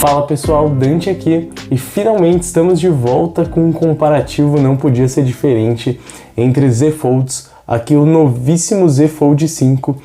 Fala pessoal, Dante aqui e finalmente estamos de volta com um comparativo, não podia ser diferente, entre Z Folds, aqui o novíssimo Z Fold 5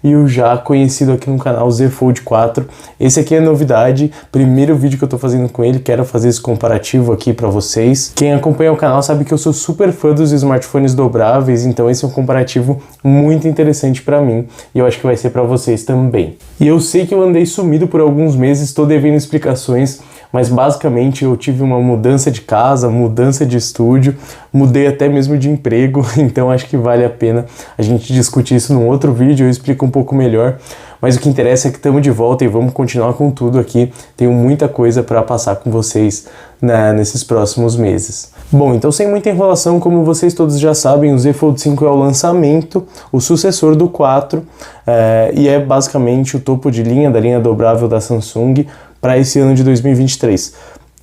e o já conhecido aqui no canal Z Fold 4. Esse aqui é novidade, primeiro vídeo que eu tô fazendo com ele, quero fazer esse comparativo aqui pra vocês. Quem acompanha o canal sabe que eu sou super fã dos smartphones dobráveis, então esse é um comparativo muito interessante pra mim e eu acho que vai ser pra vocês também. E eu sei que eu andei sumido por alguns meses, tô devendo explicações, mas basicamente eu tive uma mudança de casa, mudança de estúdio, mudei até mesmo de emprego, então acho que vale a pena a gente discutir isso num outro vídeo, eu explico um pouco melhor, mas o que interessa é que estamos de volta e vamos continuar com tudo aqui, tenho muita coisa para passar com vocês nesses próximos meses. Bom, então sem muita enrolação, como vocês todos já sabem, o Z Fold 5 é o lançamento, o sucessor do 4, e é basicamente o topo de linha da linha dobrável da Samsung para esse ano de 2023.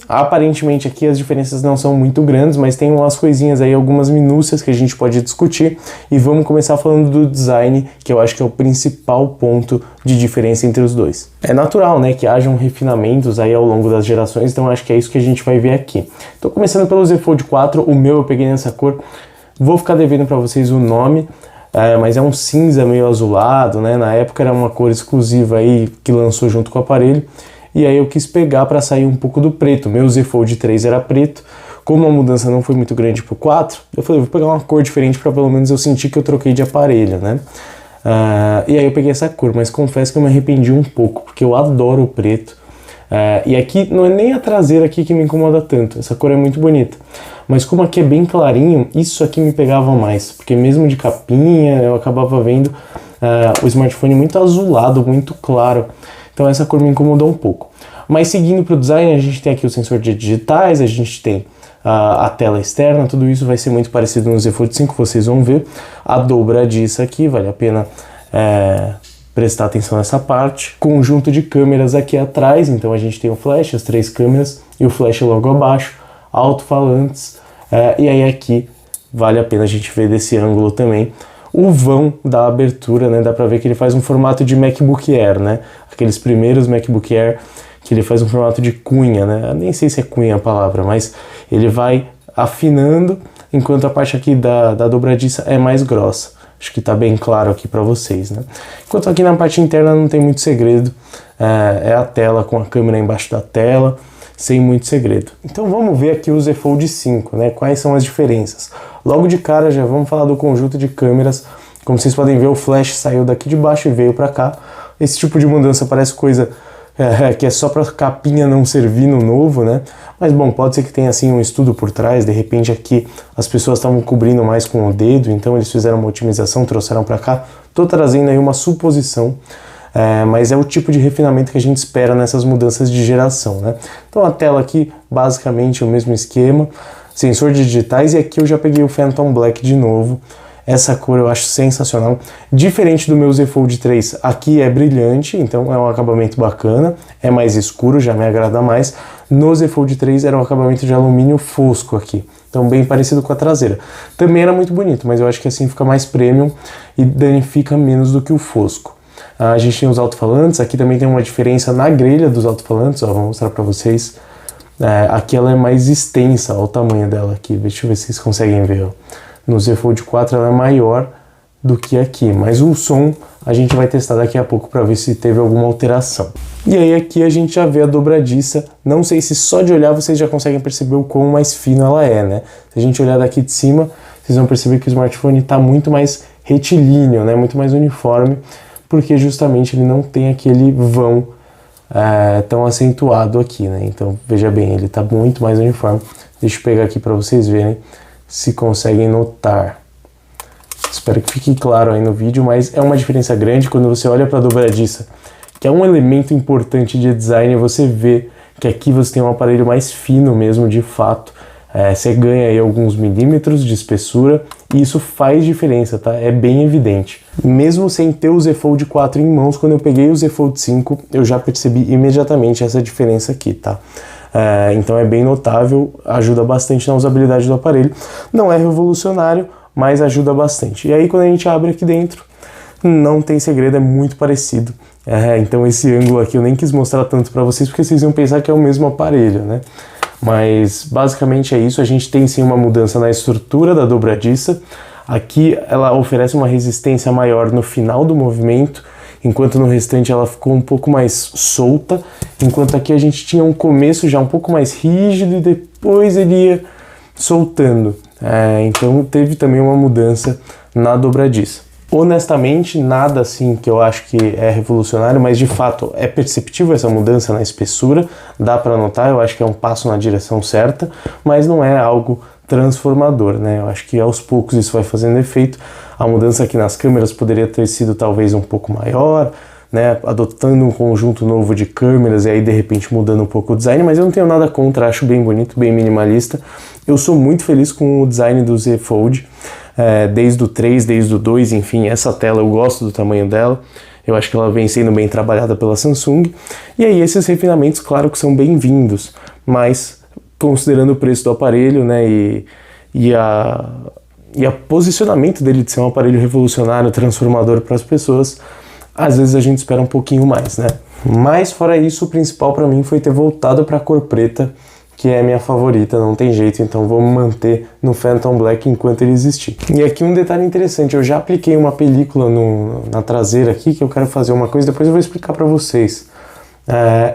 Aparentemente aqui as diferenças não são muito grandes, mas tem umas coisinhas aí, algumas minúcias que a gente pode discutir e vamos começar falando do design, que eu acho que é o principal ponto de diferença entre os dois. É natural, né, que hajam refinamentos aí ao longo das gerações, então acho que é isso que a gente vai ver aqui. Então começando pelo Z Fold 4, o meu eu peguei nessa cor, vou ficar devendo para vocês o nome, mas é um cinza meio azulado, né, na época era uma cor exclusiva aí que lançou junto com o aparelho. E aí eu quis pegar para sair um pouco do preto. Meu Z Fold 3 era preto, como a mudança não foi muito grande pro 4, eu falei, vou pegar uma cor diferente para pelo menos eu sentir que eu troquei de aparelho, né? E aí eu peguei essa cor, mas confesso que eu me arrependi um pouco, porque eu adoro o preto. E aqui não é nem a traseira aqui que me incomoda tanto, essa cor é muito bonita. Mas como aqui é bem clarinho, isso aqui me pegava mais, porque mesmo de capinha eu acabava vendo o smartphone muito azulado, muito claro. Então essa cor me incomodou um pouco. Mas seguindo para o design, a gente tem aqui o sensor de digitais, a gente tem a tela externa, tudo isso vai ser muito parecido no Z Fold 5, vocês vão ver. A dobradiça aqui, vale a pena prestar atenção nessa parte. Conjunto de câmeras aqui atrás, então a gente tem o flash, as 3 câmeras e o flash logo abaixo, alto-falantes, e aí aqui vale a pena a gente ver desse ângulo também. O vão da abertura, né, dá pra ver que ele faz um formato de MacBook Air, né, aqueles primeiros MacBook Air que ele faz um formato de cunha, né, eu nem sei se é cunha a palavra, mas ele vai afinando, enquanto a parte aqui da dobradiça é mais grossa. Acho que tá bem claro aqui pra vocês, né. Enquanto aqui na parte interna não tem muito segredo, é a tela com a câmera embaixo da tela, sem muito segredo. Então vamos ver aqui o Z Fold 5, né? Quais são as diferenças. Logo de cara já vamos falar do conjunto de câmeras. Como vocês podem ver, o flash saiu daqui de baixo e veio para cá. Esse tipo de mudança parece coisa que é só para capinha não servir no novo, né? Mas bom, pode ser que tenha assim um estudo por trás. De repente aqui as pessoas estavam cobrindo mais com o dedo, então eles fizeram uma otimização, trouxeram para cá. Tô trazendo aí uma suposição. Mas é o tipo de refinamento que a gente espera nessas mudanças de geração, né? Então a tela aqui, basicamente o mesmo esquema, sensor de digitais, e aqui eu já peguei o Phantom Black de novo. Essa cor eu acho sensacional. Diferente do meu Z Fold 3, aqui é brilhante, então é um acabamento bacana, é mais escuro, já me agrada mais. No Z Fold 3 era um acabamento de alumínio fosco aqui, então bem parecido com a traseira. Também era muito bonito, mas eu acho que assim fica mais premium e danifica menos do que o fosco. A gente tem os alto-falantes, aqui também tem uma diferença na grelha dos alto-falantes, ó, vou mostrar para vocês. Aqui ela é mais extensa, ó, o tamanho dela aqui, deixa eu ver se vocês conseguem ver. Ó. No Z Fold 4 ela é maior do que aqui, mas o som a gente vai testar daqui a pouco para ver se teve alguma alteração. E aí aqui a gente já vê a dobradiça, não sei se só de olhar vocês já conseguem perceber o quão mais fino ela é, né? Se a gente olhar daqui de cima, vocês vão perceber que o smartphone está muito mais retilíneo, né? Muito mais uniforme, porque justamente ele não tem aquele vão tão acentuado aqui, né? Então veja bem, ele está muito mais uniforme. Deixa eu pegar aqui para vocês verem se conseguem notar. Espero que fique claro aí no vídeo, mas é uma diferença grande quando você olha para a dobradiça, que é um elemento importante de design. Você vê que aqui você tem um aparelho mais fino mesmo, de fato. Você ganha aí alguns milímetros de espessura e isso faz diferença, tá? É bem evidente. Mesmo sem ter o Z Fold 4 em mãos, quando eu peguei o Z Fold 5, eu já percebi imediatamente essa diferença aqui, tá? Então é bem notável, ajuda bastante na usabilidade do aparelho. Não é revolucionário, mas ajuda bastante. E aí quando a gente abre aqui dentro, não tem segredo, é muito parecido. Então esse ângulo aqui eu nem quis mostrar tanto para vocês, porque vocês iam pensar que é o mesmo aparelho, né? Mas basicamente é isso. A gente tem sim uma mudança na estrutura da dobradiça. Aqui ela oferece uma resistência maior no final do movimento, enquanto no restante ela ficou um pouco mais solta, enquanto aqui a gente tinha um começo já um pouco mais rígido e depois ele ia soltando. Então teve também uma mudança na dobradiça. Honestamente, nada assim que eu acho que é revolucionário, mas de fato é perceptível essa mudança na espessura, dá para notar, eu acho que é um passo na direção certa, mas não é algo transformador, né? Eu acho que aos poucos isso vai fazendo efeito. A mudança aqui nas câmeras poderia ter sido talvez um pouco maior, né? Adotando um conjunto novo de câmeras e aí de repente mudando um pouco o design, mas eu não tenho nada contra, acho bem bonito, bem minimalista. Eu sou muito feliz com o design do Z Fold, desde o 3, desde o 2, enfim, essa tela eu gosto do tamanho dela. Eu acho que ela vem sendo bem trabalhada pela Samsung. E aí esses refinamentos, claro que são bem-vindos, mas considerando o preço do aparelho, né, e a posicionamento dele de ser um aparelho revolucionário, transformador para as pessoas, às vezes a gente espera um pouquinho mais, né? Mas fora isso, o principal para mim foi ter voltado para a cor preta, que é a minha favorita, não tem jeito, então vou me manter no Phantom Black enquanto ele existir. E aqui um detalhe interessante, eu já apliquei uma película na traseira aqui, que eu quero fazer uma coisa, depois eu vou explicar para vocês.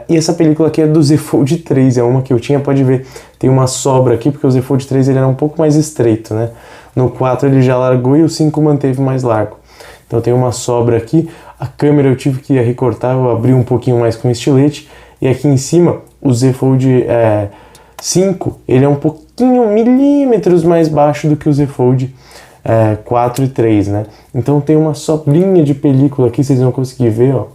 E essa película aqui é do Z Fold 3, é uma que eu tinha, pode ver, tem uma sobra aqui, porque o Z Fold 3 ele era um pouco mais estreito, né? No 4 ele já largou e o 5 manteve mais largo. Então tem uma sobra aqui, a câmera eu tive que recortar, eu abri um pouquinho mais com estilete, e aqui em cima o Z Fold 5, ele é um pouquinho, milímetros mais baixo do que o Z Fold 4 e 3, né? Então tem uma sobrinha de película aqui, vocês vão conseguir ver, ó.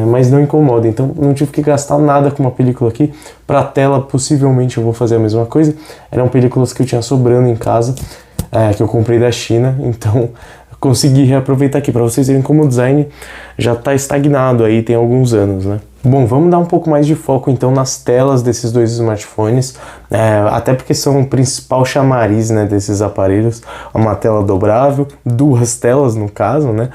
Mas não incomoda, então não tive que gastar nada com uma película aqui. Para a tela, possivelmente eu vou fazer a mesma coisa. Eram películas que eu tinha sobrando em casa, que eu comprei da China, então consegui reaproveitar aqui, para vocês verem como o design já está estagnado aí, tem alguns anos, né? Bom, vamos dar um pouco mais de foco então nas telas desses dois smartphones, até porque são o principal chamariz, né, desses aparelhos. Uma tela dobrável, duas telas no caso, né?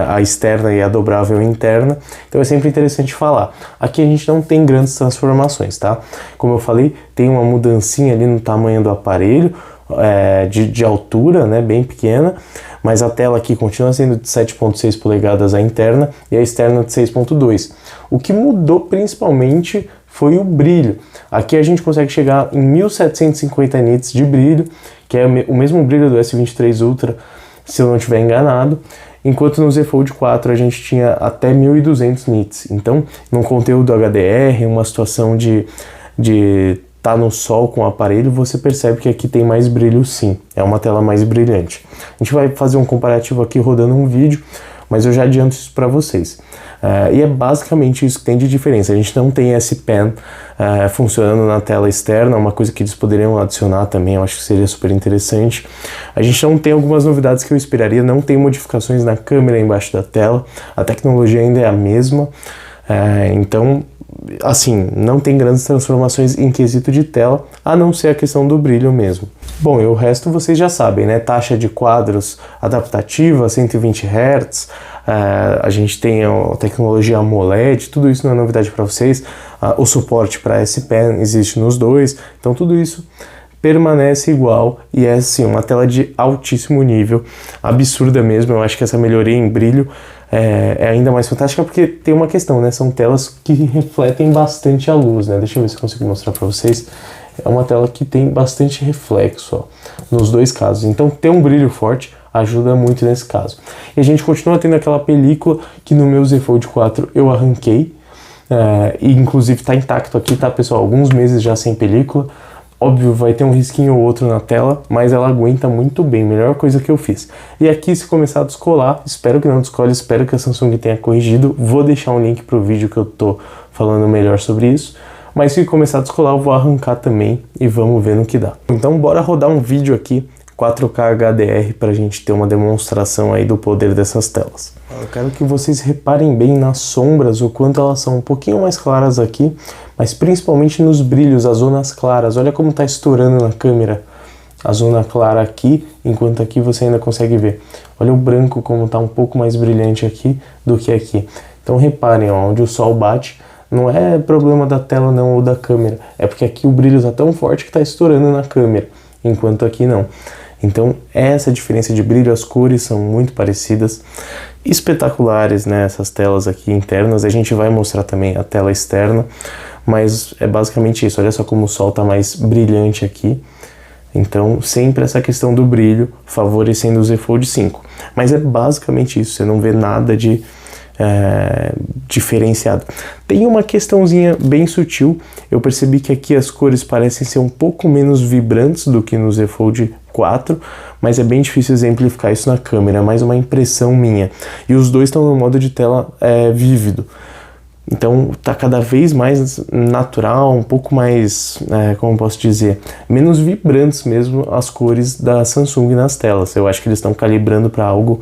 A externa e a dobrável interna, então é sempre interessante falar. Aqui a gente não tem grandes transformações, tá? Como eu falei, tem uma mudancinha ali no tamanho do aparelho, de altura, né, bem pequena, mas a tela aqui continua sendo de 7.6 polegadas a interna e a externa de 6.2. O que mudou principalmente foi o brilho. Aqui a gente consegue chegar em 1750 nits de brilho, que é o mesmo brilho do S23 Ultra, se eu não estiver enganado, enquanto no Z Fold 4 a gente tinha até 1200 nits. Então, num conteúdo HDR, uma situação de estar no sol com o aparelho, você percebe que aqui tem mais brilho sim, é uma tela mais brilhante. A gente vai fazer um comparativo aqui rodando um vídeo, mas eu já adianto isso para vocês. E é basicamente isso que tem de diferença. A gente não tem S Pen funcionando na tela externa, uma coisa que eles poderiam adicionar também, eu acho que seria super interessante. A gente não tem algumas novidades que eu esperaria, não tem modificações na câmera embaixo da tela, a tecnologia ainda é a mesma, então, assim, não tem grandes transformações em quesito de tela, a não ser a questão do brilho mesmo. Bom, e o resto vocês já sabem, né? Taxa de quadros adaptativa, 120 Hz, a gente tem a tecnologia AMOLED, tudo isso não é novidade para vocês. O suporte para S Pen existe nos dois, então tudo isso permanece igual e é assim, uma tela de altíssimo nível, absurda mesmo. Eu acho que essa melhoria em brilho é ainda mais fantástica porque tem uma questão, né? São telas que refletem bastante a luz, né? Deixa eu ver se eu consigo mostrar para vocês. É uma tela que tem bastante reflexo, ó, nos dois casos. Então ter um brilho forte ajuda muito nesse caso. E a gente continua tendo aquela película que no meu Z Fold 4 eu arranquei, e inclusive está intacto aqui, tá, pessoal? Alguns meses já sem película. Óbvio, vai ter um risquinho ou outro na tela, mas ela aguenta muito bem, melhor coisa que eu fiz. E aqui, se começar a descolar, espero que não descole, espero que a Samsung tenha corrigido. Vou deixar um link pro vídeo que eu tô falando melhor sobre isso. Mas se começar a descolar, eu vou arrancar também e vamos ver no que dá. Então bora rodar um vídeo aqui, 4K HDR, pra gente ter uma demonstração aí do poder dessas telas. Eu quero que vocês reparem bem nas sombras, o quanto elas são um pouquinho mais claras aqui, mas principalmente nos brilhos, as zonas claras. Olha como tá estourando na câmera. a zona clara aqui, enquanto aqui você ainda consegue ver. Olha o branco como está um pouco mais brilhante aqui do que aqui. Então reparem, ó, onde o sol bate, não é problema da tela não ou da câmera, é porque aqui o brilho está tão forte que está estourando na câmera, enquanto aqui não. Então essa diferença de brilho, as cores são muito parecidas, espetaculares, né, essas telas aqui internas. A gente vai mostrar também a tela externa, mas é basicamente isso. Olha só como o sol está mais brilhante aqui. Então sempre essa questão do brilho favorecendo o Z Fold 5, mas é basicamente isso, você não vê nada de diferenciado. Tem uma questãozinha bem sutil, eu percebi que aqui as cores parecem ser um pouco menos vibrantes do que no Z Fold 4, mas é bem difícil exemplificar isso na câmera, é mais uma impressão minha. E os dois estão no modo de tela vívido, então tá cada vez mais natural, um pouco mais, como posso dizer, menos vibrantes mesmo as cores da Samsung nas telas. Eu acho que eles estão calibrando para algo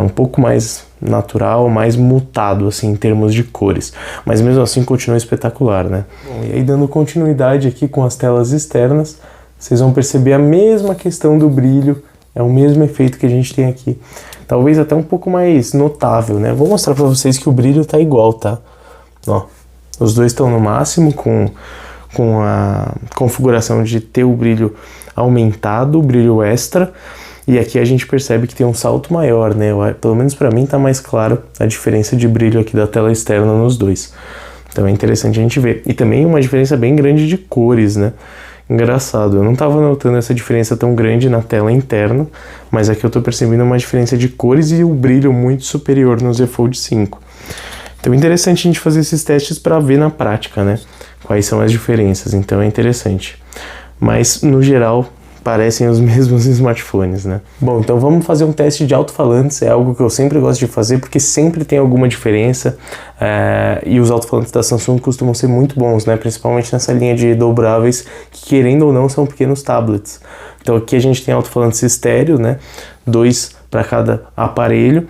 um pouco mais natural, mais mutado assim em termos de cores, mas mesmo assim continua espetacular, né? Bom, e aí dando continuidade aqui com as telas externas, vocês vão perceber a mesma questão do brilho, é o mesmo efeito que a gente tem aqui, talvez até um pouco mais notável, né? Vou mostrar para vocês que o brilho tá igual, tá? Ó, os dois estão no máximo com a configuração de ter o brilho aumentado, o brilho extra. E aqui a gente percebe que tem um salto maior, né? Pelo menos para mim tá mais claro a diferença de brilho aqui da tela externa nos dois. Então é interessante a gente ver. E também uma diferença bem grande de cores, né? Engraçado, eu não tava notando essa diferença tão grande na tela interna, mas aqui eu tô percebendo uma diferença de cores e o brilho muito superior no Z Fold 5. Então é interessante a gente fazer esses testes para ver na prática, né? Quais são as diferenças, então é interessante. Mas no geral parecem os mesmos smartphones, né? Bom, então vamos fazer um teste de alto-falantes, é algo que eu sempre gosto de fazer porque sempre tem alguma diferença, e os alto-falantes da Samsung costumam ser muito bons, né? Principalmente nessa linha de dobráveis, que querendo ou não são pequenos tablets. Então aqui a gente tem alto-falantes estéreo, né? 2 para cada aparelho,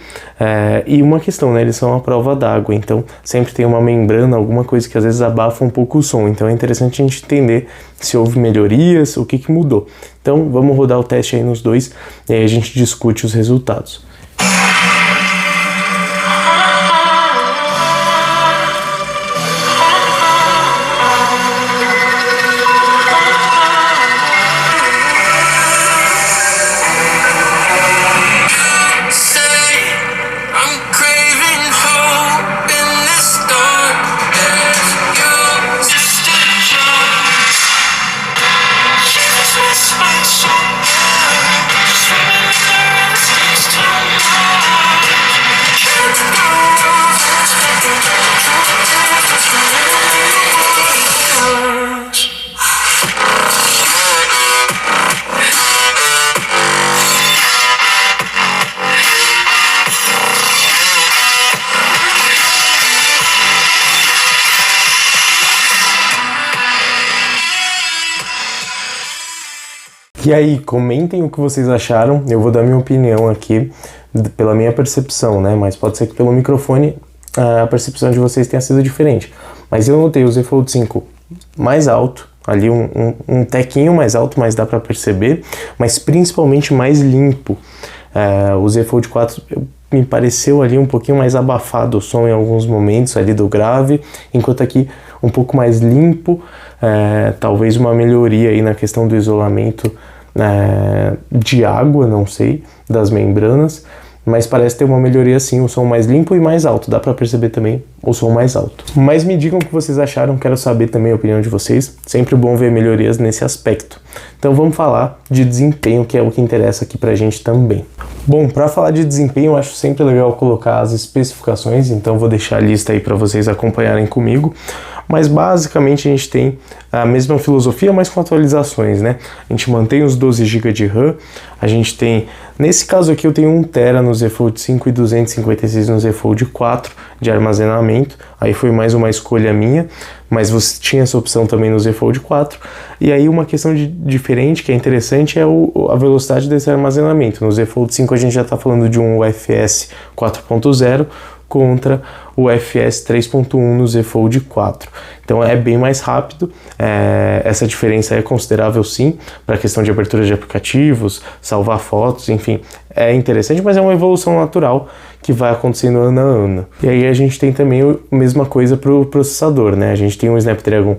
e uma questão, né? Eles são à prova d'água, então sempre tem uma membrana, alguma coisa que às vezes abafa um pouco o som, então é interessante a gente entender se houve melhorias, o que mudou. Então vamos rodar o teste aí nos dois e aí a gente discute os resultados. E aí, comentem o que vocês acharam, eu vou dar minha opinião aqui, pela minha percepção, né? Mas pode ser que pelo microfone a percepção de vocês tenha sido diferente. Mas eu notei o Z Fold 5 mais alto, ali um tequinho mais alto, mas dá para perceber, mas principalmente mais limpo. O Z Fold 4 me pareceu ali um pouquinho mais abafado o som em alguns momentos ali do grave, enquanto aqui um pouco mais limpo, talvez uma melhoria aí na questão do isolamento de água, não sei, das membranas, mas parece ter uma melhoria sim, o som mais limpo e mais alto, dá pra perceber também o som mais alto. Mas me digam o que vocês acharam, quero saber também a opinião de vocês, sempre bom ver melhorias nesse aspecto. Então vamos falar de desempenho, que é o que interessa aqui pra gente também. Bom, para falar de desempenho, eu acho sempre legal colocar as especificações, então vou deixar a lista aí para vocês acompanharem comigo. Mas basicamente a gente tem a mesma filosofia, mas com atualizações, né? A gente mantém os 12 GB de RAM, a gente tem, nesse caso aqui eu tenho 1 TB no Z Fold 5 e 256 no Z Fold 4 de armazenamento, aí foi mais uma escolha minha, mas você tinha essa opção também no Z Fold 4, e aí uma questão diferente, que é interessante, é a velocidade desse armazenamento. No Z Fold 5 a gente já está falando de um UFS 4.0, contra o FS 3.1 no Z Fold 4. Então é bem mais rápido, essa diferença é considerável sim, para a questão de abertura de aplicativos, salvar fotos, enfim, é interessante, mas é uma evolução natural que vai acontecendo ano a ano. E aí a gente tem também a mesma coisa para o processador, né? A gente tem um Snapdragon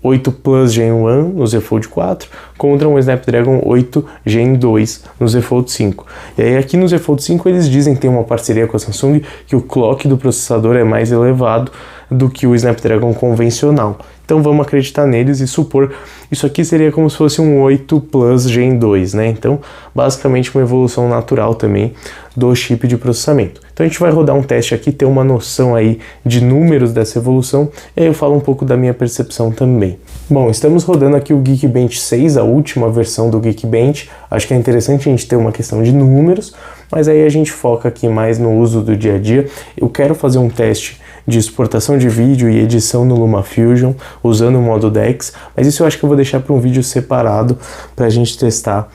8 Plus Gen 1 no Z Fold 4 contra um Snapdragon 8 Gen 2 no Z Fold 5. E aí aqui no Z Fold 5 eles dizem que tem uma parceria com a Samsung que o clock do processador é mais elevado do que o Snapdragon convencional. Então vamos acreditar neles e supor isso aqui seria como se fosse um 8 Plus Gen 2, né? Então basicamente uma evolução natural também do chip de processamento. Então a gente vai rodar um teste aqui, ter uma noção aí de números dessa evolução, e aí eu falo um pouco da minha percepção também. Bom, estamos rodando aqui o Geekbench 6, a última versão do Geekbench. Acho que é interessante a gente ter uma questão de números, mas aí a gente foca aqui mais no uso do dia a dia. Eu quero fazer um teste de exportação de vídeo e edição no LumaFusion, usando o modo DeX, mas isso eu acho que eu vou deixar para um vídeo separado para a gente testar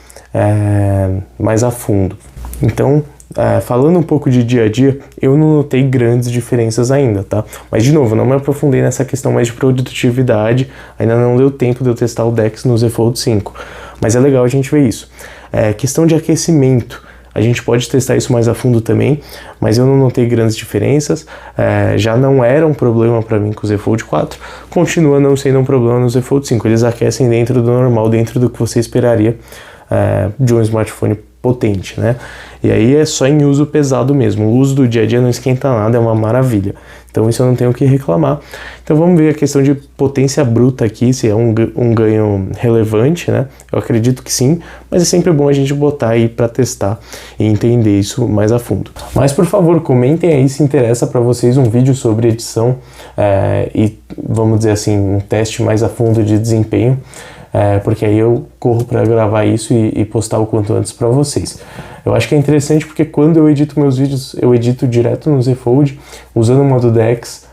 mais a fundo. Então, falando um pouco de dia a dia, eu não notei grandes diferenças ainda, tá? Mas de novo, não me aprofundei nessa questão mais de produtividade, ainda não deu tempo de eu testar o DeX no Z Fold 5, mas é legal a gente ver isso. Questão de aquecimento, a gente pode testar isso mais a fundo também, mas eu não notei grandes diferenças, já não era um problema para mim com o Z Fold 4, continua não sendo um problema no Z Fold 5, eles aquecem dentro do normal, dentro do que você esperaria de um smartphone potente, né? E aí é só em uso pesado mesmo, o uso do dia a dia não esquenta nada, é uma maravilha. Então isso eu não tenho o que reclamar. Então vamos ver a questão de potência bruta aqui, se é um ganho relevante, né? Eu acredito que sim, mas é sempre bom a gente botar aí para testar e entender isso mais a fundo. Mas por favor, comentem aí se interessa para vocês um vídeo sobre edição e vamos dizer assim, um teste mais a fundo de desempenho. Porque aí eu corro para gravar isso e postar o quanto antes para vocês. Eu acho que é interessante porque quando eu edito meus vídeos, eu edito direto no Z Fold, usando o modo DeX,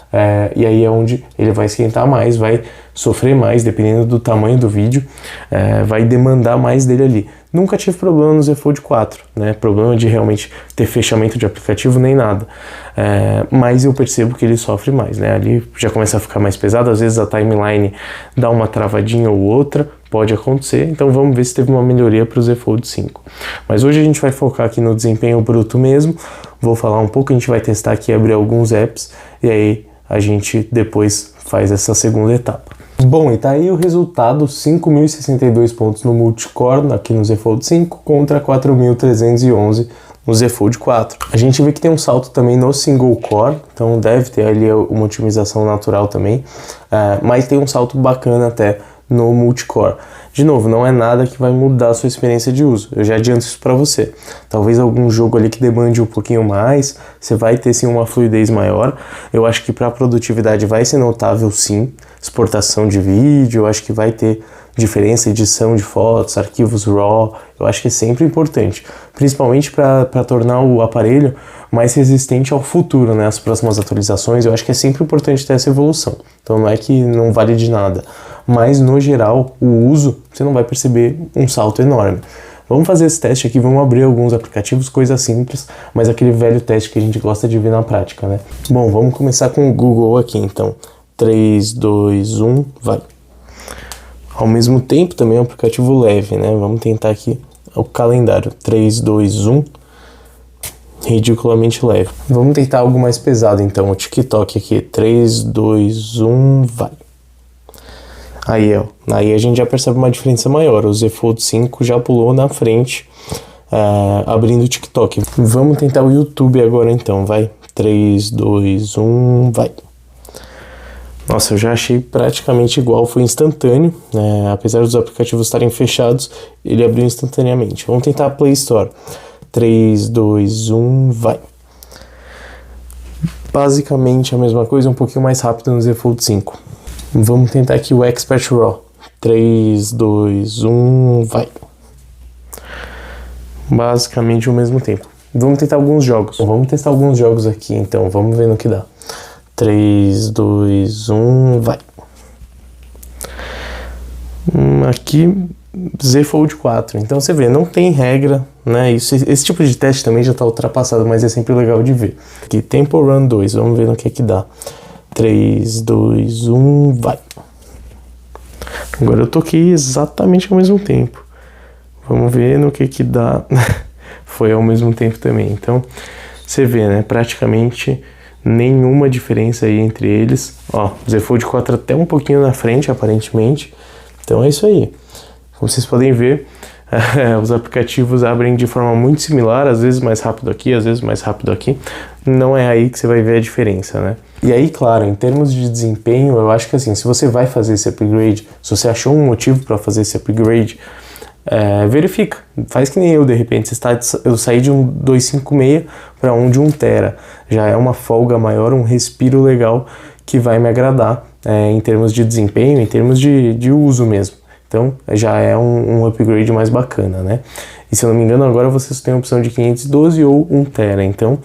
e aí é onde ele vai esquentar mais, vai sofrer mais, dependendo do tamanho do vídeo, vai demandar mais dele ali. Nunca tive problema no Z Fold 4, né? Problema de realmente ter fechamento de aplicativo nem nada, mas eu percebo que ele sofre mais, né? Ali já começa a ficar mais pesado, às vezes a timeline dá uma travadinha ou outra, pode acontecer, então vamos ver se teve uma melhoria para o Z Fold 5. Mas hoje a gente vai focar aqui no desempenho bruto mesmo, vou falar um pouco, a gente vai testar aqui, abrir alguns apps, e aí a gente depois faz essa segunda etapa. Bom, e tá aí o resultado, 5.062 pontos no multicore aqui no Z Fold 5 contra 4.311 no Z Fold 4. A gente vê que tem um salto também no single core, então deve ter ali uma otimização natural também, mas tem um salto bacana até no multicore. De novo, não é nada que vai mudar a sua experiência de uso, eu já adianto isso para você. Talvez algum jogo ali que demande um pouquinho mais, você vai ter sim uma fluidez maior. Eu acho que para produtividade vai ser notável sim, exportação de vídeo, eu acho que vai ter diferença, edição de fotos, arquivos RAW, eu acho que é sempre importante, principalmente para tornar o aparelho mais resistente ao futuro, né, as próximas atualizações. Eu acho que é sempre importante ter essa evolução, então não é que não vale de nada, mas no geral o uso você não vai perceber um salto enorme. Vamos fazer esse teste aqui, vamos abrir alguns aplicativos, coisa simples, mas aquele velho teste que a gente gosta de ver na prática, né? Bom, vamos começar com o Google aqui então, 3, 2, 1, vai! Ao mesmo tempo também é um aplicativo leve, né? Vamos tentar aqui o calendário, 3, 2, 1, ridiculamente leve. Vamos tentar algo mais pesado então, o TikTok aqui, 3, 2, 1, vai! Aí, ó, aí a gente já percebe uma diferença maior, o Z Fold 5 já pulou na frente, abrindo o TikTok. Vamos tentar o YouTube agora então, vai, 3, 2, 1, vai! Nossa, eu já achei praticamente igual, foi instantâneo, né? Apesar dos aplicativos estarem fechados, ele abriu instantaneamente. Vamos tentar a Play Store. 3, 2, 1, vai! Basicamente a mesma coisa, um pouquinho mais rápido no Z Fold 5. Vamos tentar aqui o Expert RAW. 3, 2, 1, vai! Basicamente ao mesmo tempo. Vamos tentar alguns jogos. Vamos testar alguns jogos aqui, então, vamos ver no que dá. 3, 2, 1, vai! Aqui Z Fold 4. Então você vê, não tem regra, né? Esse tipo de teste também já está ultrapassado, mas é sempre legal de ver. Aqui, Tempo Run 2, vamos ver no que dá. 3, 2, 1, vai. Agora eu toquei exatamente ao mesmo tempo. Vamos ver no que dá. Foi ao mesmo tempo também. Então, você vê, né? Praticamente nenhuma diferença aí entre eles. Ó, o Z Fold 4 até um pouquinho na frente, aparentemente. Então é isso aí. Como vocês podem ver, os aplicativos abrem de forma muito similar, às vezes mais rápido aqui, às vezes mais rápido aqui. Não é aí que você vai ver a diferença, né? E aí, claro, em termos de desempenho, eu acho que assim, se você vai fazer esse upgrade, se você achou um motivo para fazer esse upgrade, verifica, faz que nem eu, de repente, eu saí de um 256 para um de 1 tera, já é uma folga maior, um respiro legal que vai me agradar em termos de desempenho, em termos de uso mesmo. Então já é um upgrade mais bacana, né? E se eu não me engano, agora vocês têm a opção de 512 ou 1 tera, então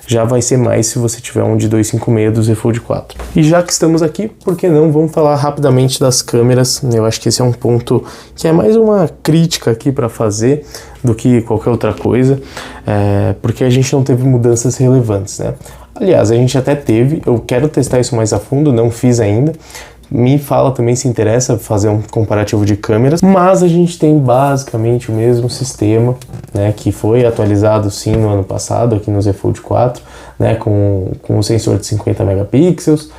já vai ser mais se você tiver um de 256 do Z Fold 4. E já que estamos aqui, por que não, vamos falar rapidamente das câmeras. Eu acho que esse é um ponto que é mais uma crítica aqui para fazer do que qualquer outra coisa, porque a gente não teve mudanças relevantes, né? Aliás, a gente até teve, eu quero testar isso mais a fundo, não fiz ainda. Me fala também se interessa fazer um comparativo de câmeras, mas a gente tem basicamente o mesmo sistema, né, que foi atualizado sim no ano passado aqui no Z Fold 4, né, com o sensor de 50 megapixels,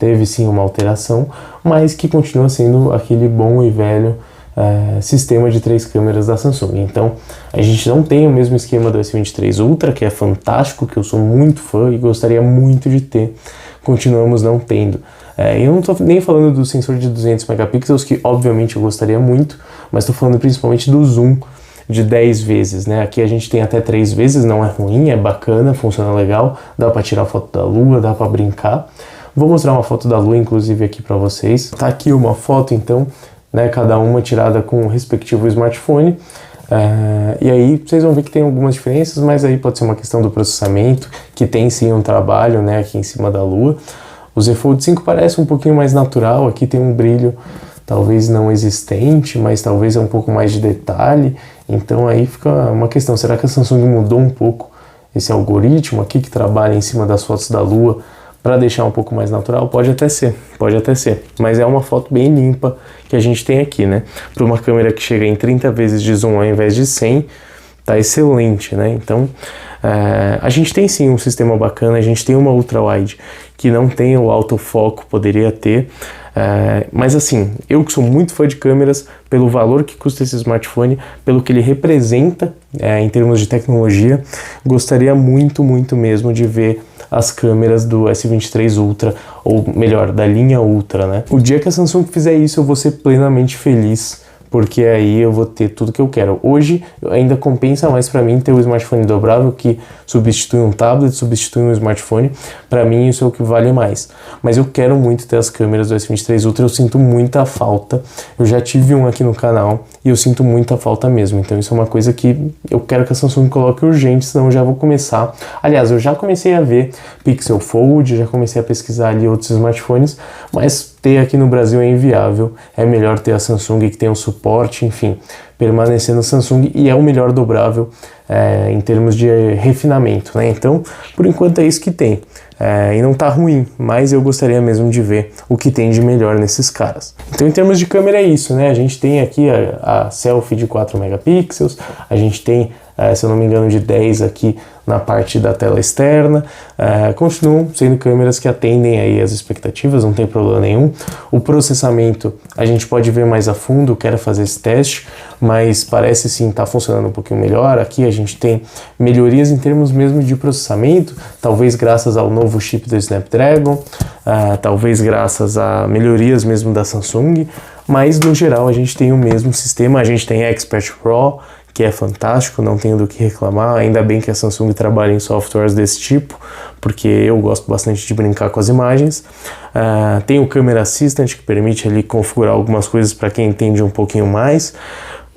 teve sim uma alteração, mas que continua sendo aquele bom e velho sistema de 3 câmeras da Samsung. Então a gente não tem o mesmo esquema do S23 Ultra, que é fantástico, que eu sou muito fã e gostaria muito de ter, continuamos não tendo. Eu não estou nem falando do sensor de 200 megapixels, que obviamente eu gostaria muito, mas estou falando principalmente do zoom de 10 vezes, né? Aqui a gente tem até 3 vezes, não é ruim, é bacana, funciona legal, dá para tirar foto da lua, dá para brincar. Vou mostrar uma foto da lua, inclusive, aqui para vocês. Tá aqui uma foto, então, né? Cada uma tirada com o respectivo smartphone. E aí vocês vão ver que tem algumas diferenças, mas aí pode ser uma questão do processamento, que tem sim um trabalho, né, aqui em cima da lua. O Z Fold 5 parece um pouquinho mais natural, aqui tem um brilho talvez não existente, mas talvez é um pouco mais de detalhe, então aí fica uma questão, será que a Samsung mudou um pouco esse algoritmo aqui que trabalha em cima das fotos da lua para deixar um pouco mais natural? Pode até ser, mas é uma foto bem limpa que a gente tem aqui, né? Para uma câmera que chega em 30 vezes de zoom ao invés de 100, tá excelente, né? Então, a gente tem sim um sistema bacana, a gente tem uma ultra-wide que não tem o autofoco, poderia ter, mas assim, eu que sou muito fã de câmeras, pelo valor que custa esse smartphone, pelo que ele representa em termos de tecnologia, gostaria muito, muito mesmo de ver as câmeras do S23 Ultra, ou melhor, da linha Ultra, né? O dia que a Samsung fizer isso, eu vou ser plenamente feliz, porque aí eu vou ter tudo que eu quero. Hoje ainda compensa mais para mim ter o smartphone dobrável que substitui um tablet, substitui um smartphone. Para mim isso é o que vale mais. Mas eu quero muito ter as câmeras do S23 Ultra, eu sinto muita falta. Eu já tive um aqui no canal e eu sinto muita falta mesmo. Então isso é uma coisa que eu quero que a Samsung coloque urgente, senão eu já vou começar. Aliás, eu já comecei a ver Pixel Fold, já comecei a pesquisar ali outros smartphones, mas ter aqui no Brasil é inviável, é melhor ter a Samsung que tem o suporte, enfim, permanecer na Samsung, e é o melhor dobrável em termos de refinamento, né? Então, por enquanto é isso que tem, e não tá ruim, mas eu gostaria mesmo de ver o que tem de melhor nesses caras. Então, em termos de câmera é isso, né? A gente tem aqui a selfie de 4 megapixels, a gente tem, se eu não me engano, de 10 aqui na parte da tela externa, continuam sendo câmeras que atendem aí as expectativas, não tem problema nenhum. O processamento a gente pode ver mais a fundo, quero fazer esse teste, mas parece sim estar funcionando um pouquinho melhor. Aqui a gente tem melhorias em termos mesmo de processamento, talvez graças ao novo chip do Snapdragon, talvez graças a melhorias mesmo da Samsung, mas no geral a gente tem o mesmo sistema. A gente tem Expert Pro, que é fantástico, não tenho do que reclamar, ainda bem que a Samsung trabalha em softwares desse tipo, porque eu gosto bastante de brincar com as imagens. Tem o Camera Assistant, que permite ali configurar algumas coisas para quem entende um pouquinho mais,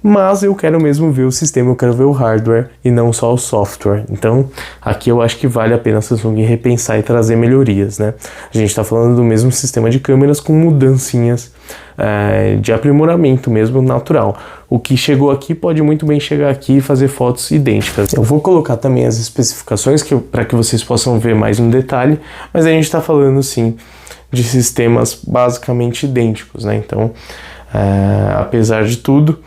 mas eu quero mesmo ver o sistema, eu quero ver o hardware e não só o software. Então aqui eu acho que vale a pena a Samsung repensar e trazer melhorias, né? A gente está falando do mesmo sistema de câmeras com mudancinhas de aprimoramento mesmo natural. O que chegou aqui pode muito bem chegar aqui e fazer fotos idênticas. Eu vou colocar também as especificações para que vocês possam ver mais no detalhe, mas a gente está falando sim de sistemas basicamente idênticos, né? Então, apesar de tudo,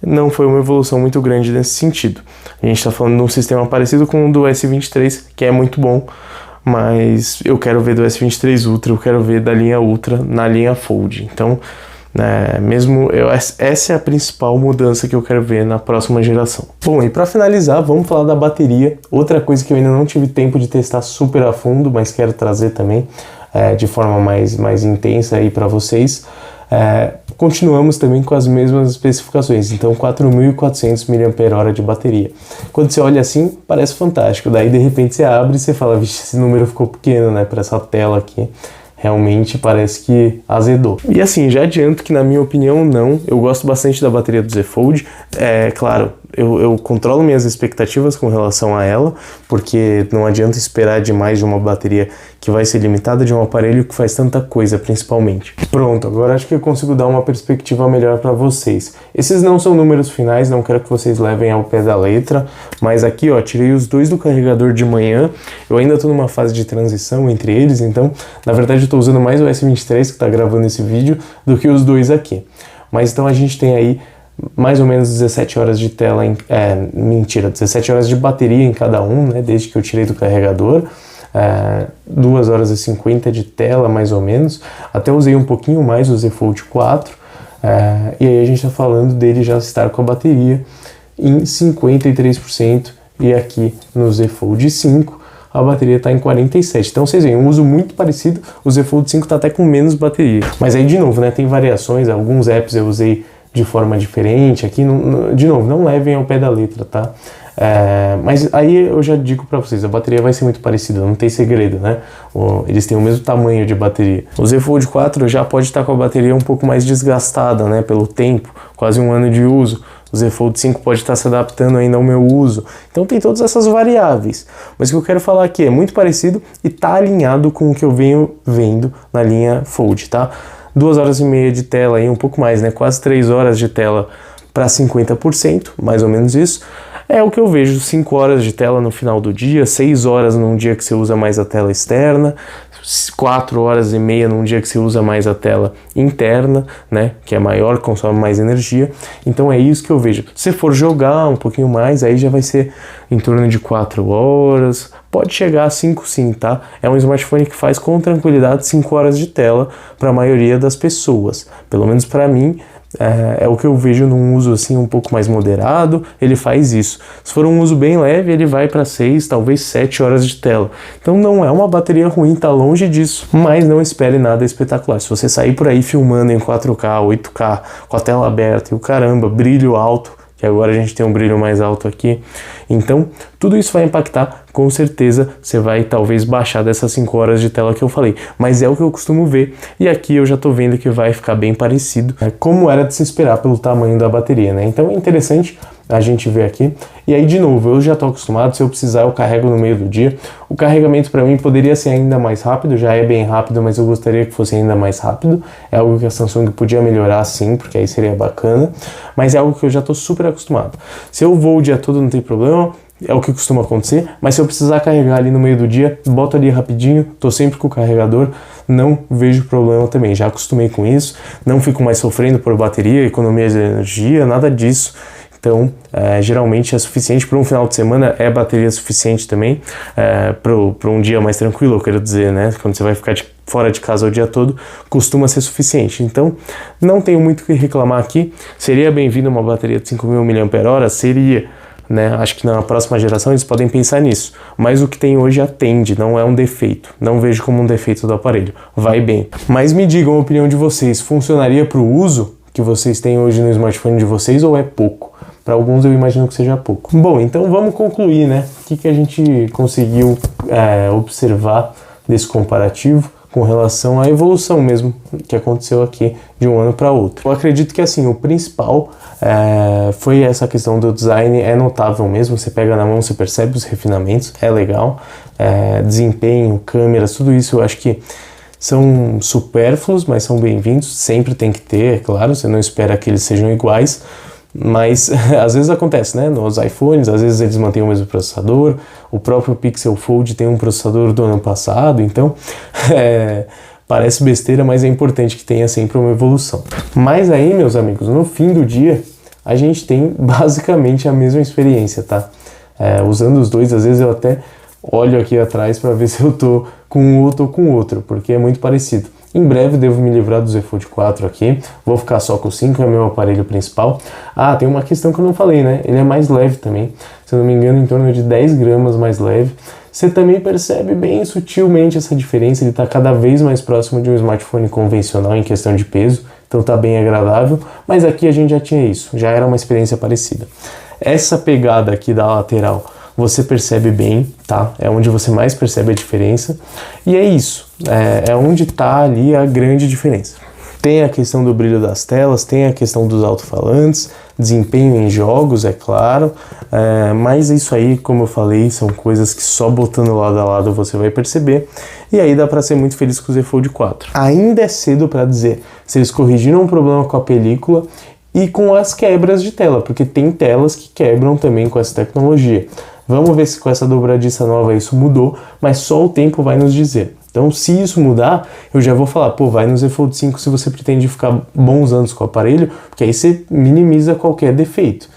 não foi uma evolução muito grande nesse sentido. A gente está falando de um sistema parecido com o do S23, que é muito bom, mas eu quero ver do S23 Ultra, eu quero ver da linha Ultra na linha Fold. Então, essa é a principal mudança que eu quero ver na próxima geração. Bom, e para finalizar, vamos falar da bateria. Outra coisa que eu ainda não tive tempo de testar super a fundo, mas quero trazer também de forma mais intensa aí para vocês. Continuamos também com as mesmas especificações, então 4.400 mAh de bateria. Quando você olha assim, parece fantástico, daí de repente você abre e você fala, vixe, esse número ficou pequeno, né, para essa tela aqui. Realmente parece que azedou. E assim, já adianto que na minha opinião não, eu gosto bastante da bateria do Z Fold. Claro, eu controlo minhas expectativas com relação a ela, porque não adianta esperar demais de uma bateria que vai ser limitada de um aparelho que faz tanta coisa, principalmente. Pronto, agora acho que eu consigo dar uma perspectiva melhor para vocês. Esses não são números finais, não quero que vocês levem ao pé da letra, mas aqui ó, tirei os dois do carregador de manhã, eu ainda estou numa fase de transição entre eles, então na verdade eu estou usando mais o S23 que está gravando esse vídeo do que os dois aqui. Mas então a gente tem aí mais ou menos 17 horas de tela, 17 horas de bateria em cada um, né, desde que eu tirei do carregador. 2 horas e 50 de tela, mais ou menos. Até usei um pouquinho mais o Z Fold 4. E aí a gente está falando dele já estar com a bateria em 53%. E aqui no Z Fold 5 a bateria está em 47%. Então vocês veem, um uso muito parecido. O Z Fold 5 está até com menos bateria. Mas aí de novo, né, tem variações. Alguns apps eu usei de forma diferente. Aqui, de novo, não levem ao pé da letra, tá? Mas aí eu já digo para vocês, a bateria vai ser muito parecida, não tem segredo, né? Eles têm o mesmo tamanho de bateria. O Z Fold 4 já pode estar com a bateria um pouco mais desgastada, né? Pelo tempo, quase um ano de uso. O Z Fold 5 pode estar se adaptando ainda ao meu uso. Então tem todas essas variáveis. Mas o que eu quero falar aqui é muito parecido e está alinhado com o que eu venho vendo na linha Fold, tá? 2 horas e meia de tela aí, um pouco mais, né? Quase 3 horas de tela para 50%, mais ou menos isso. É o que eu vejo, 5 horas de tela no final do dia, 6 horas num dia que você usa mais a tela externa, 4 horas e meia num dia que você usa mais a tela interna, né, que é maior, consome mais energia. Então é isso que eu vejo. Se for jogar um pouquinho mais, aí já vai ser em torno de 4 horas, pode chegar a 5 sim, tá? É um smartphone que faz com tranquilidade 5 horas de tela para a maioria das pessoas, pelo menos para mim. É o que eu vejo num uso assim um pouco mais moderado, ele faz isso. Se for um uso bem leve, ele vai para 6, talvez 7 horas de tela. Então não é uma bateria ruim, tá longe disso, mas não espere nada espetacular. Se você sair por aí filmando em 4K, 8K, com a tela aberta e o caramba, brilho alto, que agora a gente tem um brilho mais alto aqui, então tudo isso vai impactar, com certeza você vai talvez baixar dessas 5 horas de tela que eu falei, mas é o que eu costumo ver, e aqui eu já tô vendo que vai ficar bem parecido, como era de se esperar pelo tamanho da bateria, né? Então é interessante a gente ver aqui, e aí de novo, eu já tô acostumado, se eu precisar eu carrego no meio do dia. O carregamento para mim poderia ser ainda mais rápido, já é bem rápido, mas eu gostaria que fosse ainda mais rápido, é algo que a Samsung podia melhorar sim, porque aí seria bacana, mas é algo que eu já tô super acostumado. Se eu vou o dia todo não tem problema, é o que costuma acontecer, mas se eu precisar carregar ali no meio do dia, boto ali rapidinho, tô sempre com o carregador, não vejo problema também, já acostumei com isso, não fico mais sofrendo por bateria, economia de energia, nada disso. Então, geralmente é suficiente para um final de semana, é bateria suficiente também, para um dia mais tranquilo, eu quero dizer, né? Quando você vai ficar fora de casa o dia todo, costuma ser suficiente. Então, não tenho muito o que reclamar aqui. Seria bem-vindo uma bateria de 5.000 mAh? Seria, né? Acho que na próxima geração eles podem pensar nisso. Mas o que tem hoje atende, não é um defeito. Não vejo como um defeito do aparelho. Vai bem. Mas me digam a opinião de vocês. Funcionaria para o uso que vocês têm hoje no smartphone de vocês ou é pouco? Para alguns eu imagino que seja pouco. Bom, então vamos concluir, né? O que a gente conseguiu observar desse comparativo com relação à evolução mesmo que aconteceu aqui de um ano para outro. Eu acredito que assim, o principal foi essa questão do design, é notável mesmo, você pega na mão, você percebe os refinamentos, é legal, desempenho, câmeras, tudo isso eu acho que são supérfluos, mas são bem-vindos, sempre tem que ter, é claro, você não espera que eles sejam iguais, mas às vezes acontece, né, nos iPhones, às vezes eles mantêm o mesmo processador, o próprio Pixel Fold tem um processador do ano passado, então parece besteira, mas é importante que tenha sempre uma evolução. Mas aí, meus amigos, no fim do dia, a gente tem basicamente a mesma experiência, tá? Usando os dois, às vezes eu até olho aqui atrás para ver se eu tô com um ou tô com outro, porque é muito parecido. Em breve devo me livrar do Z Fold 4 aqui, vou ficar só com o 5, é meu aparelho principal. Ah, tem uma questão que eu não falei, né? Ele é mais leve também, se eu não me engano, em torno de 10 gramas mais leve. Você também percebe bem sutilmente essa diferença, ele está cada vez mais próximo de um smartphone convencional em questão de peso, então tá bem agradável, mas aqui a gente já tinha isso, já era uma experiência parecida. Essa pegada aqui da lateral, você percebe bem, tá? É onde você mais percebe a diferença. E é isso, é onde tá ali a grande diferença. Tem a questão do brilho das telas, tem a questão dos alto-falantes, desempenho em jogos, é claro, mas isso aí, como eu falei, são coisas que só botando lado a lado você vai perceber, e aí dá para ser muito feliz com o Z Fold 4. Ainda é cedo para dizer se eles corrigiram um problema com a película e com as quebras de tela, porque tem telas que quebram também com essa tecnologia. Vamos ver se com essa dobradiça nova isso mudou, mas só o tempo vai nos dizer. Então, se isso mudar, eu já vou falar, pô, vai no Z Fold 5 se você pretende ficar bons anos com o aparelho, porque aí você minimiza qualquer defeito.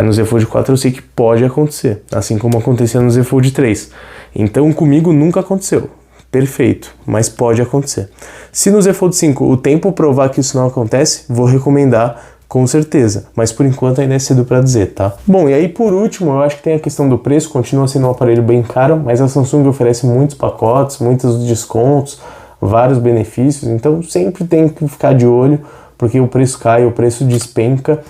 No Z Fold 4 eu sei que pode acontecer, assim como acontecia no Z Fold 3. Então, comigo nunca aconteceu. Perfeito, mas pode acontecer. Se no Z Fold 5 o tempo provar que isso não acontece, vou recomendar com certeza, mas por enquanto ainda é cedo para dizer, tá? Bom, e aí por último, eu acho que tem a questão do preço, continua sendo um aparelho bem caro, mas a Samsung oferece muitos pacotes, muitos descontos, vários benefícios, então sempre tem que ficar de olho, porque o preço cai, o preço despenca.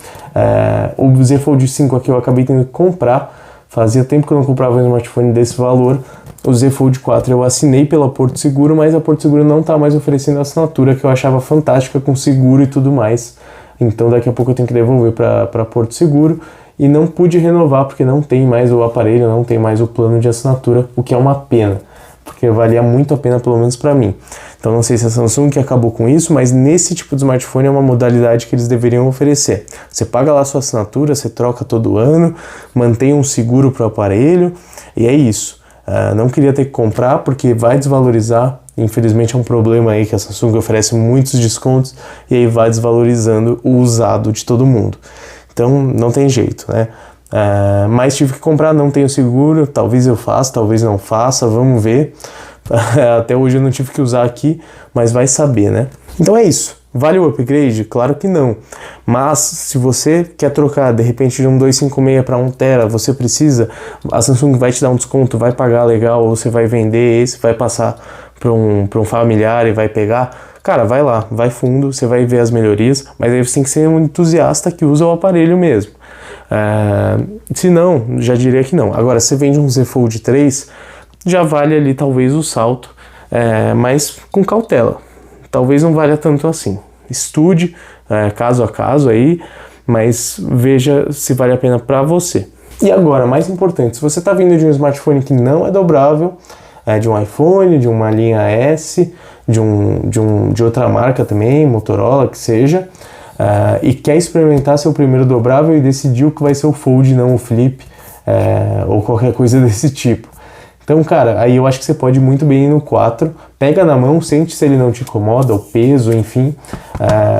O Z Fold 5 aqui eu acabei tendo que comprar, fazia tempo que eu não comprava um smartphone desse valor. O Z Fold 4 eu assinei pela Porto Seguro, mas a Porto Seguro não está mais oferecendo a assinatura que eu achava fantástica com seguro e tudo mais. Então daqui a pouco eu tenho que devolver para Porto Seguro e não pude renovar porque não tem mais o aparelho, não tem mais o plano de assinatura, o que é uma pena, porque valia muito a pena pelo menos para mim. Então não sei se é a Samsung que acabou com isso, mas nesse tipo de smartphone é uma modalidade que eles deveriam oferecer. Você paga lá a sua assinatura, você troca todo ano, mantém um seguro para o aparelho e é isso. Não queria ter que comprar porque vai desvalorizar. Infelizmente é um problema aí que a Samsung oferece muitos descontos e aí vai desvalorizando o usado de todo mundo. Então não tem jeito, né? Mas tive que comprar, não tenho seguro, talvez eu faça, talvez não faça, vamos ver. Até hoje eu não tive que usar aqui, mas vai saber, né? Então é isso. Vale o upgrade? Claro que não. Mas se você quer trocar de repente de um 256 para 1 TB, você precisa, a Samsung vai te dar um desconto, vai pagar legal, ou você vai vender esse, vai passar para um familiar e vai pegar. Cara, vai lá, vai fundo, você vai ver as melhorias, mas aí você tem que ser um entusiasta que usa o aparelho mesmo. Se não, já diria que não. Agora, se você vende um Z Fold 3, já vale ali talvez o salto, mas com cautela. Talvez não valha tanto assim. Estude caso a caso aí, mas veja se vale a pena para você. E agora, mais importante, se você está vindo de um smartphone que não é dobrável, de um iPhone, de uma linha S, de outra marca também, Motorola, que seja, e quer experimentar seu primeiro dobrável e decidiu que vai ser o Fold, não o Flip, ou qualquer coisa desse tipo. Então, cara, aí eu acho que você pode muito bem ir no 4, pega na mão, sente se ele não te incomoda, o peso, enfim,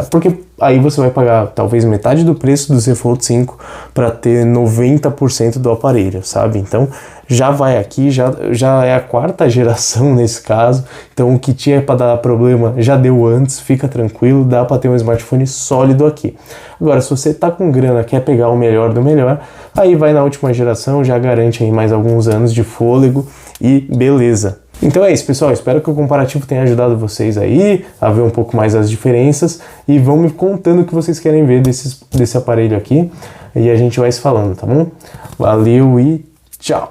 porque aí você vai pagar talvez metade do preço do Z Fold 5 para ter 90% do aparelho, sabe? Então, já vai aqui, já é a 4ª geração nesse caso, então o que tinha para dar problema já deu antes, fica tranquilo, dá para ter um smartphone sólido aqui. Agora, se você tá com grana, quer pegar o melhor do melhor, aí vai na última geração, já garante aí mais alguns anos de fôlego e beleza. Então é isso, pessoal, espero que o comparativo tenha ajudado vocês aí a ver um pouco mais as diferenças e vão me contando o que vocês querem ver desse aparelho aqui e a gente vai se falando, tá bom? Valeu e tchau!